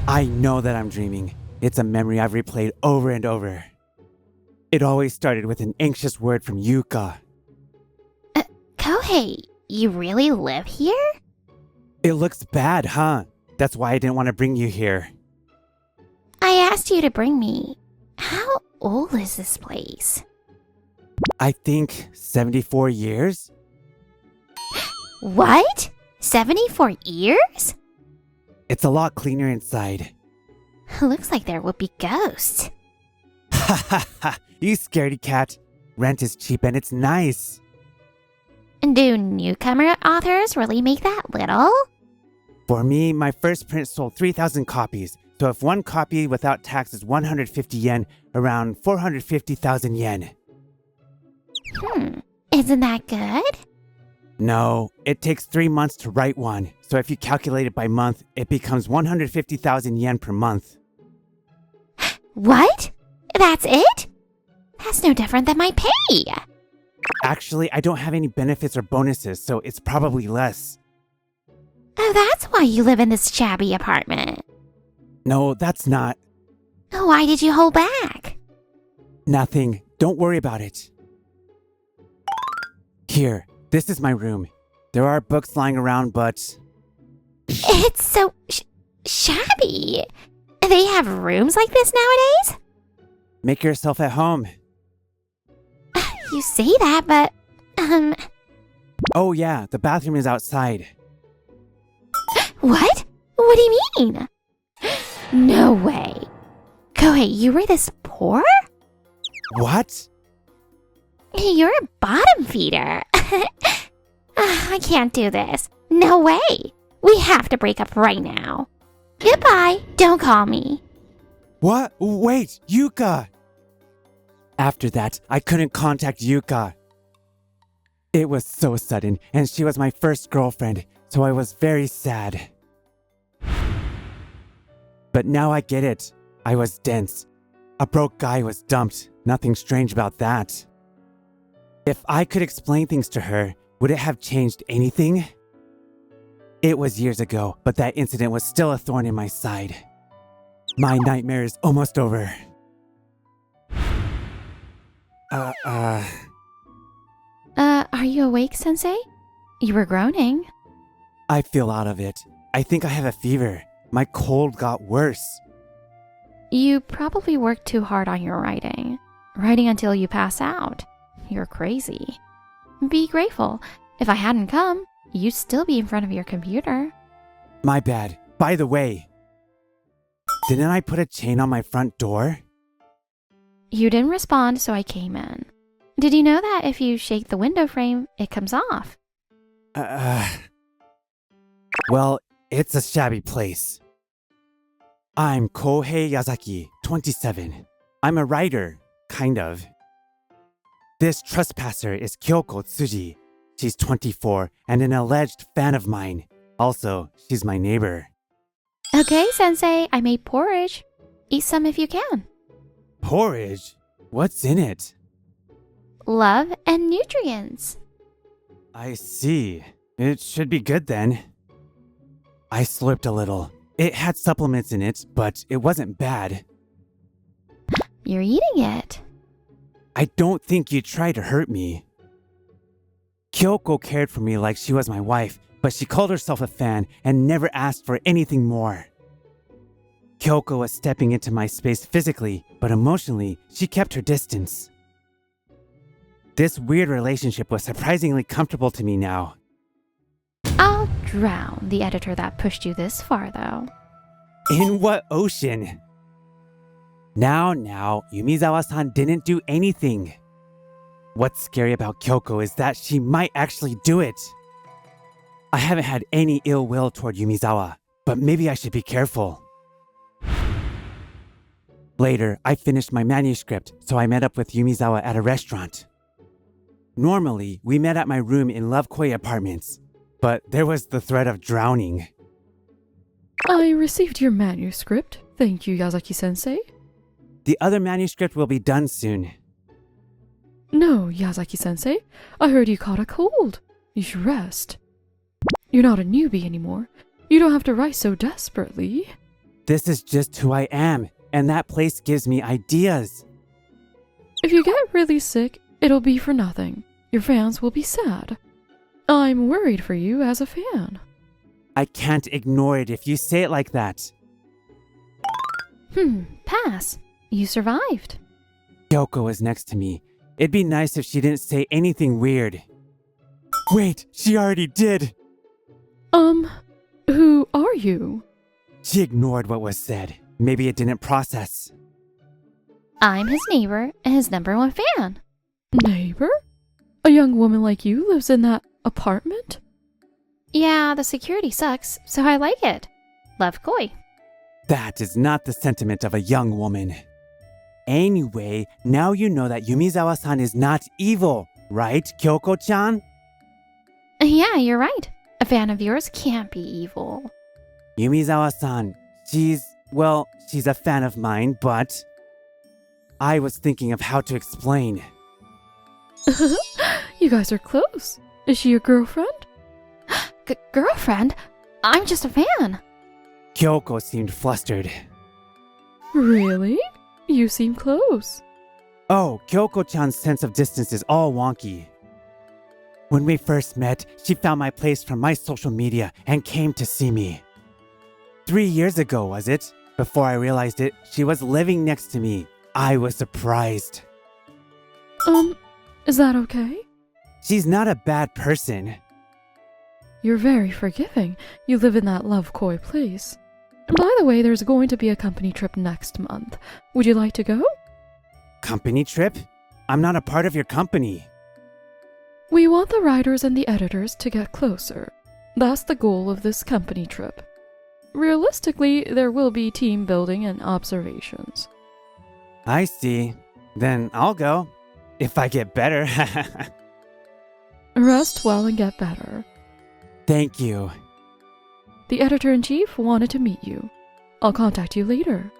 I know that I'm dreaming. It's a memory I've replayed over and over. It always started with an anxious word from Yuka. Kohei, you really live here? It looks bad, huh? That's why I didn't want to bring you here. I asked you to bring me. How old is this place? I think 74 years? What? 74 years? It's a lot cleaner inside. Looks like there would be ghosts. Ha ha ha! You scaredy cat. Rent is cheap and it's nice. Do newcomer authors really make that little? For me, my first print sold 3,000 copies. So if one copy without tax is 150 yen, around 450,000 yen. Isn't that good? No, it takes 3 months to write one. So if you calculate it by month, it becomes 150,000 yen per month. What? That's it? That's no different than my pay. Actually, I don't have any benefits or bonuses, so it's probably less. Oh, that's why you live in this shabby apartment. No, that's not. Why did you hold back? Nothing. Don't worry about it. Here, this is my room. There are books lying around, but... It's so shabby. They have rooms like this nowadays? Make yourself at home. You say that, but... Oh yeah, the bathroom is outside. What? What do you mean? No way. Kohei, you were this poor? What? You're a bottom feeder. I can't do this. No way. We have to break up right now. Goodbye. Don't call me. What? Wait, Yuka! After that, I couldn't contact Yuka. It was so sudden, and she was my first girlfriend, so I was very sad. But now I get it. I was dense. A broke guy was dumped. Nothing strange about that. If I could explain things to her, would it have changed anything? It was years ago, but that incident was still a thorn in my side. My nightmare is almost over. Are you awake, Sensei? You were groaning. I feel out of it. I think I have a fever. My cold got worse. You probably worked too hard on your writing. Writing until you pass out. You're crazy. Be grateful. If I hadn't come, you'd still be in front of your computer. My bad. By the way, didn't I put a chain on my front door? You didn't respond, so I came in. Did you know that if you shake the window frame, it comes off? Well, it's a shabby place. I'm Kohei Yazaki, 27. I'm a writer, kind of. This trespasser is Kyoko Tsuji. She's 24 and an alleged fan of mine. Also, she's my neighbor. Okay, Sensei, I made porridge. Eat some if you can. Porridge? What's in it? Love and nutrients. I see. It should be good then. I slurped a little. It had supplements in it, but it wasn't bad. You're eating it. I don't think you tried to hurt me. Kyoko cared for me like she was my wife, but she called herself a fan and never asked for anything more. Kyoko was stepping into my space physically, but emotionally, she kept her distance. This weird relationship was surprisingly comfortable to me now. I'll drown the editor that pushed you this far, though. In what ocean? Now, Yumizawa-san didn't do anything. What's scary about Kyoko is that she might actually do it. I haven't had any ill will toward Yumizawa, but maybe I should be careful. Later, I finished my manuscript, so I met up with Yumizawa at a restaurant. Normally, we met at my room in Love Koi Apartments, but there was the threat of drowning. I received your manuscript. Thank you, Yazaki-sensei. The other manuscript will be done soon. No, Yazaki-sensei. I heard you caught a cold. You should rest. You're not a newbie anymore. You don't have to write so desperately. This is just who I am, and that place gives me ideas. If you get really sick, it'll be for nothing. Your fans will be sad. I'm worried for you as a fan. I can't ignore it if you say it like that. Pass. You survived. Kyoko was next to me. It'd be nice if she didn't say anything weird. Wait, she already did. Who are you? She ignored what was said. Maybe it didn't process. I'm his neighbor and his #1 fan. Neighbor? A young woman like you lives in that apartment? Yeah, the security sucks, so I like it. Love Koi. That is not the sentiment of a young woman. Anyway, now you know that Yumizawa-san is not evil, right, Kyoko-chan? Yeah, you're right. A fan of yours can't be evil. Yumizawa-san, she's a fan of mine, but I was thinking of how to explain. You guys are close. Is she your girlfriend? Girlfriend? I'm just a fan. Kyoko seemed flustered. Really? You seem close. Oh, Kyoko-chan's sense of distance is all wonky. When we first met, she found my place from my social media and came to see me. 3 years ago, was it? Before I realized it, she was living next to me. I was surprised. Is that okay? She's not a bad person. You're very forgiving. You live in that Love Koi place. By the way, there's going to be a company trip next month. Would you like to go? Company trip? I'm not a part of your company. We want the writers and the editors to get closer. That's the goal of this company trip. Realistically, there will be team building and observations. I see. Then I'll go. If I get better. Rest well and get better. Thank you. The editor-in-chief wanted to meet you. I'll contact you later.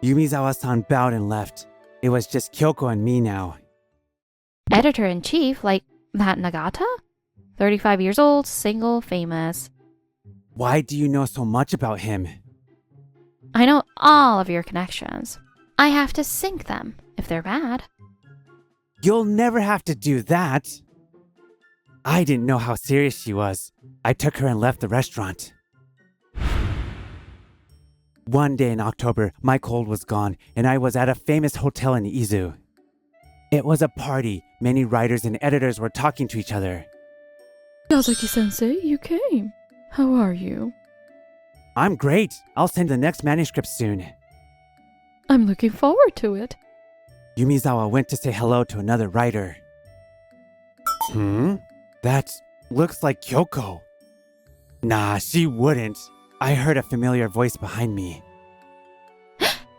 Yumizawa-san bowed and left. It was just Kyoko and me now. Editor-in-chief, like that Nagata? 35 years old, single, famous. Why do you know so much about him? I know all of your connections. I have to sync them if they're bad. You'll never have to do that. I didn't know how serious she was. I took her and left the restaurant. One day in October, my cold was gone, and I was at a famous hotel in Izu. It was a party. Many writers and editors were talking to each other. Yazaki-sensei, you came. How are you? I'm great. I'll send the next manuscript soon. I'm looking forward to it. Yumizawa went to say hello to another writer. That looks like Kyoko. Nah, she wouldn't. I heard a familiar voice behind me.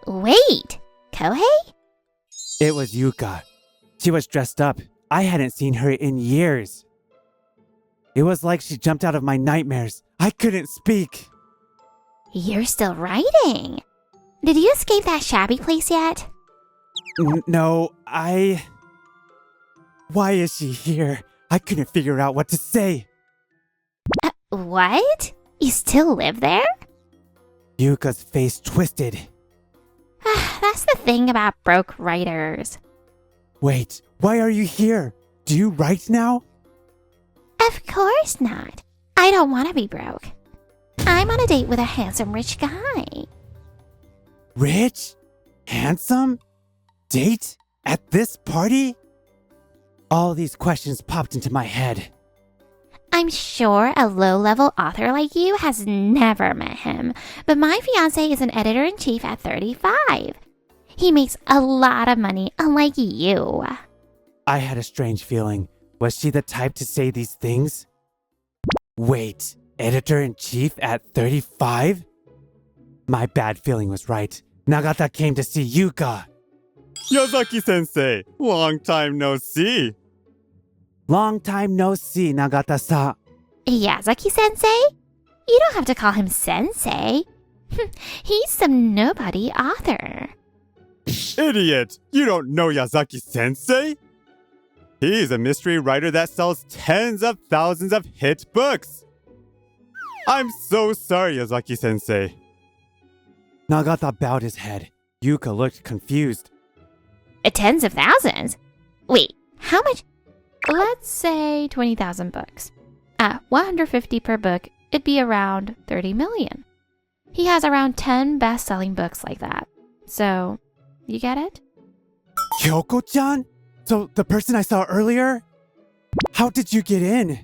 Wait, Kohei? It was Yuka. She was dressed up. I hadn't seen her in years. It was like she jumped out of my nightmares. I couldn't speak. You're still writing. Did you escape that shabby place yet? No, Why is she here? I couldn't figure out what to say. What? You still live there? Yuka's face twisted. That's the thing about broke writers. Wait, why are you here? Do you write now? Of course not. I don't want to be broke. I'm on a date with a handsome rich guy. Rich? Handsome? Date? At this party? All these questions popped into my head. I'm sure a low-level author like you has never met him, but my fiancé is an editor-in-chief at 35. He makes a lot of money, unlike you. I had a strange feeling. Was she the type to say these things? Wait, editor-in-chief at 35? My bad feeling was right. Nagata came to see Yuka. Yazaki-sensei, long time no see. Long time no see, Nagata-sa. Yazaki-sensei? You don't have to call him sensei. He's some nobody author. Idiot! You don't know Yazaki-sensei? He's a mystery writer that sells tens of thousands of hit books. I'm so sorry, Yazaki-sensei. Nagata bowed his head. Yuka looked confused. Tens of thousands? Wait, how much? Let's say 20,000 books. At 150 per book, it'd be around 30 million. He has around 10 best-selling books like that. So, you get it? Kyoko-chan? So the person I saw earlier? How did you get in?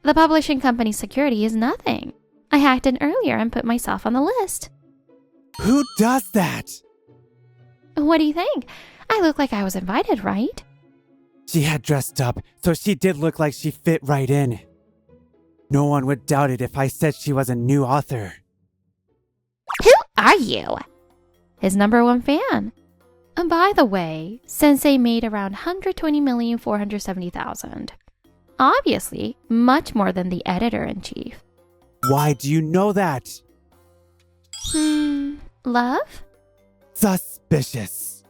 The publishing company's security is nothing. I hacked in earlier and put myself on the list. Who does that? What do you think? I look like I was invited, right? She had dressed up, so she did look like she fit right in. No one would doubt it if I said she was a new author. Who are you? His #1 fan. And by the way, Sensei made around 120,470,000. Obviously, much more than the editor-in-chief. Why do you know that? Love? Suspicious.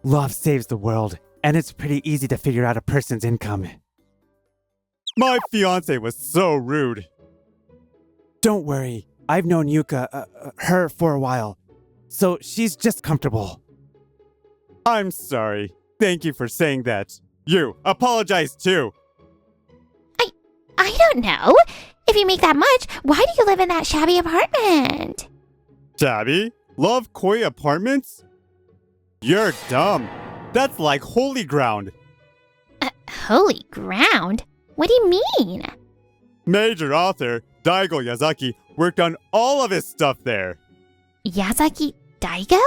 Love saves the world, and it's pretty easy to figure out a person's income. My fiance was so rude. Don't worry, I've known Yuka, her, for a while, so she's just comfortable. I'm sorry. Thank you for saying that. You, apologize too. I don't know. If you make that much, why do you live in that shabby apartment? Shabby? Love koi apartments? You're dumb. That's like holy ground. Holy ground? What do you mean? Major author Daigo Yazaki worked on all of his stuff there. Yazaki Daigo?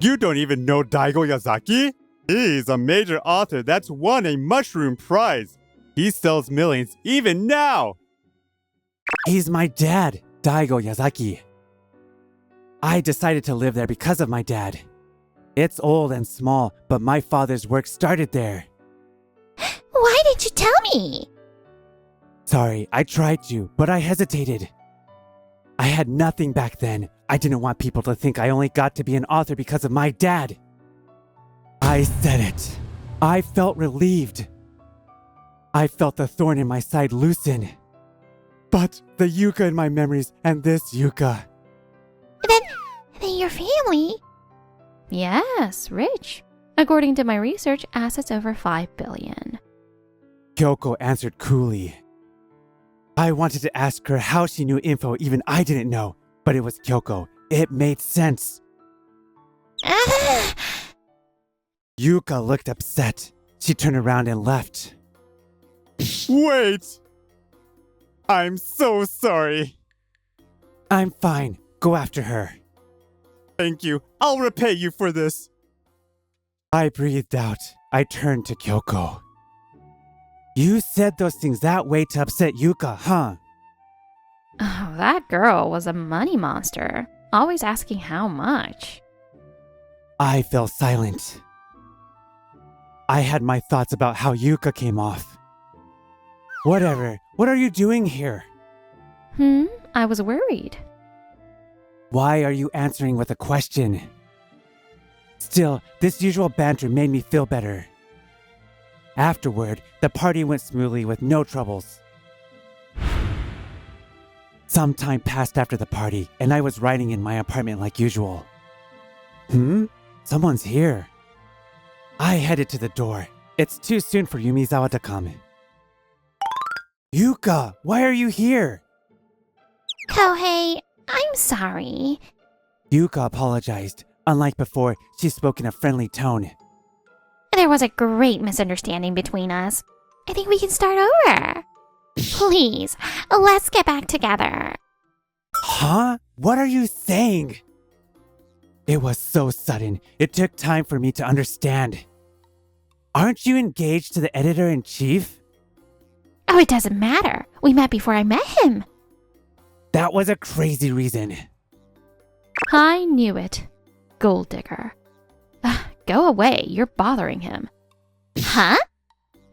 You don't even know Daigo Yazaki? He's a major author that's won a mushroom prize. He sells millions even now. He's my dad, Daigo Yazaki. I decided to live there because of my dad. It's old and small, but my father's work started there. Why didn't you tell me? Sorry, I tried to, but I hesitated. I had nothing back then. I didn't want people to think I only got to be an author because of my dad. I said it. I felt relieved. I felt the thorn in my side loosen. But the Yuka in my memories and this Yuka. Then your family? Yes, rich. According to my research, assets over 5 billion. Kyoko answered coolly. I wanted to ask her how she knew info even I didn't know, but it was Kyoko. It made sense. Yuka looked upset. She turned around and left. Wait! I'm so sorry. I'm fine. Go after her. Thank you. I'll repay you for this. I breathed out. I turned to Kyoko. You said those things that way to upset Yuka, huh? Oh, that girl was a money monster. Always asking how much. I fell silent. I had my thoughts about how Yuka came off. Whatever. What are you doing here? I was worried. Why are you answering with a question? Still, this usual banter made me feel better. Afterward, the party went smoothly with no troubles. Some time passed after the party, and I was riding in my apartment like usual. Someone's here. I headed to the door. It's too soon for Yumizawa to come. Yuka, why are you here? Kohei, I'm sorry. Yuka apologized. Unlike before, she spoke in a friendly tone. There was a great misunderstanding between us. I think we can start over. Please, let's get back together. Huh? What are you saying? It was so sudden. It took time for me to understand. Aren't you engaged to the editor-in-chief? Oh, it doesn't matter. We met before I met him. That was a crazy reason. I knew it. Gold digger. Go away. You're bothering him. Huh?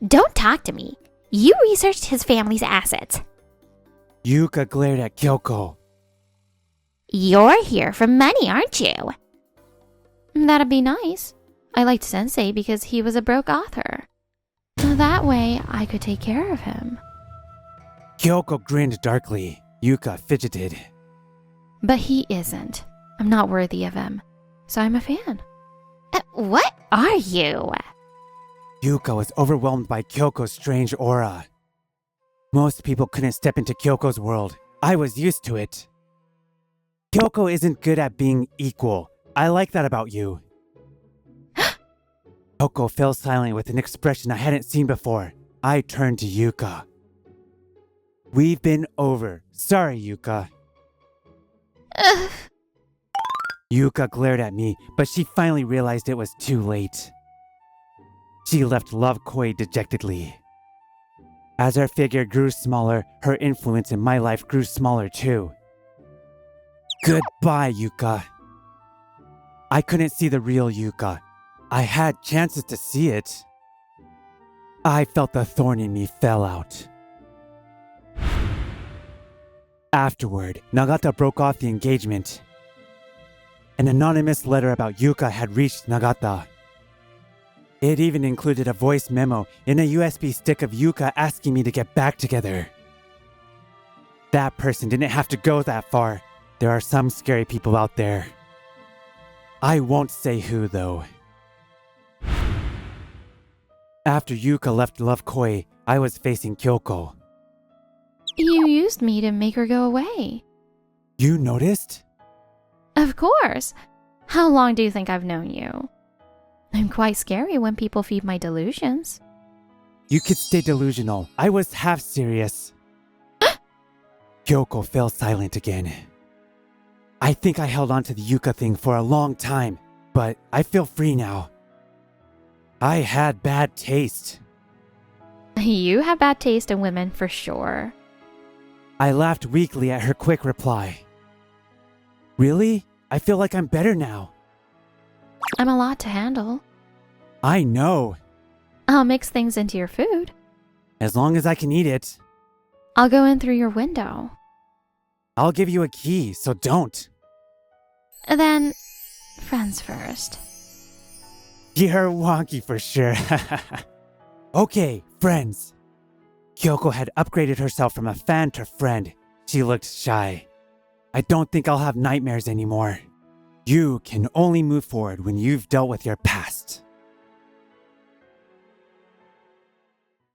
Don't talk to me. You researched his family's assets. Yuka glared at Kyoko. You're here for money, aren't you? That'd be nice. I liked Sensei because he was a broke author. That way, I could take care of him. Kyoko grinned darkly. Yuka fidgeted. But he isn't. I'm not worthy of him. So I'm a fan. What are you? Yuka was overwhelmed by Kyoko's strange aura. Most people couldn't step into Kyoko's world. I was used to it. Kyoko isn't good at being equal. I like that about you. Kyoko fell silent with an expression I hadn't seen before. I turned to Yuka. We've been over. Sorry, Yuka. Yuka glared at me, but she finally realized it was too late. She left Love Koi dejectedly. As her figure grew smaller, her influence in my life grew smaller too. Goodbye, Yuka. I couldn't see the real Yuka. I had chances to see it. I felt the thorn in me fell out. Afterward, Nagata broke off the engagement. An anonymous letter about Yuka had reached Nagata. It even included a voice memo in a USB stick of Yuka asking me to get back together. That person didn't have to go that far. There are some scary people out there. I won't say who, though. After Yuka left Love Koi, I was facing Kyoko. You used me to make her go away. You noticed? Of course. How long do you think I've known you? I'm quite scary when people feed my delusions. You could stay delusional. I was half serious. Kyoko fell silent again. I think I held on to the Yuka thing for a long time, but I feel free now. I had bad taste. You have bad taste in women for sure. I laughed weakly at her quick reply. Really? I feel like I'm better now. I'm a lot to handle. I know. I'll mix things into your food. As long as I can eat it. I'll go in through your window. I'll give you a key, so don't. Then, friends first. You're wonky for sure. Okay, friends. Kyoko had upgraded herself from a fan to friend. She looked shy. I don't think I'll have nightmares anymore. You can only move forward when you've dealt with your past.